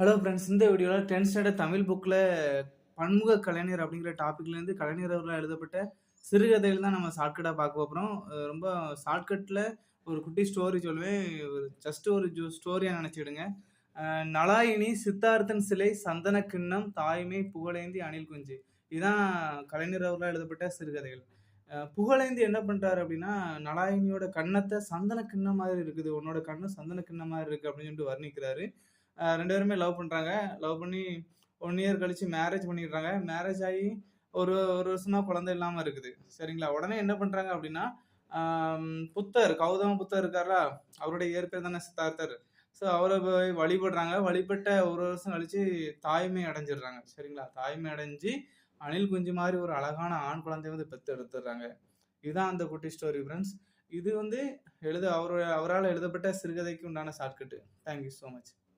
Hello friends. இந்த வீடியோவில் 10th standard Tamil புக்கில் பன்முக கலைஞர் அப்படிங்கிற டாப்பிக்லேருந்து கலைஞர் அவர்களால் எழுதப்பட்ட சிறுகதைகள் தான் நம்ம ஷார்ட்கட்டாக பார்க்க போகிறோம். ரொம்ப ஷார்ட்கட்டில் ஒரு குட்டி ஸ்டோரி சொல்லுவேன். ஜஸ்ட் ஒரு ஸ்டோரியாக நினச்சிடுங்க. நலாயினி, சித்தார்த்தன் சிலை, சந்தன கிண்ணம், தாய்மை, புகழேந்தி, அணில் குஞ்சு. இதுதான் கலைஞர் அவர்களால் எழுதப்பட்ட சிறுகதைகள். புகழேந்தி என்ன பண்ணுறாரு அப்படின்னா, நலாயினியோட கன்னத்தை சந்தன கிண்ணம் மாதிரி இருக்குது, உன்னோட கண்ணு சந்தன கிண்ணம் மாதிரி இருக்குது அப்படின்னு சொல்லிட்டு வர்ணிக்கிறாரு. 2 பேருமே லவ் பண்றாங்க. லவ் பண்ணி 1 இயர் கழிச்சு மேரேஜ் பண்ணிடுறாங்க. மேரேஜ் ஆகி ஒரு 1 வருஷமா குழந்தை இல்லாம இருக்குது. சரிங்களா? உடனே என்ன பண்றாங்க அப்படின்னா, புத்தர் கௌதம புத்தர் இருக்காரா, அவருடைய இயற்பெயர் தானே சித்தார்த்தர். ஸோ அவரை போய் வழிபடுறாங்க. வழிபட்ட 1 வருஷம் கழிச்சு தாய்மை அடைஞ்சிடுறாங்க. சரிங்களா? தாய்மை அடைஞ்சு அணில் குஞ்சு மாதிரி ஒரு அழகான ஆண் குழந்தைய வந்து பெத்து எடுத்துடுறாங்க. இதுதான் அந்த குட்டி ஸ்டோரி ஃப்ரெண்ட்ஸ். இது வந்து அவரால் எழுதப்பட்ட சிறுகதைக்கு உண்டான shortcut. Thank you so much.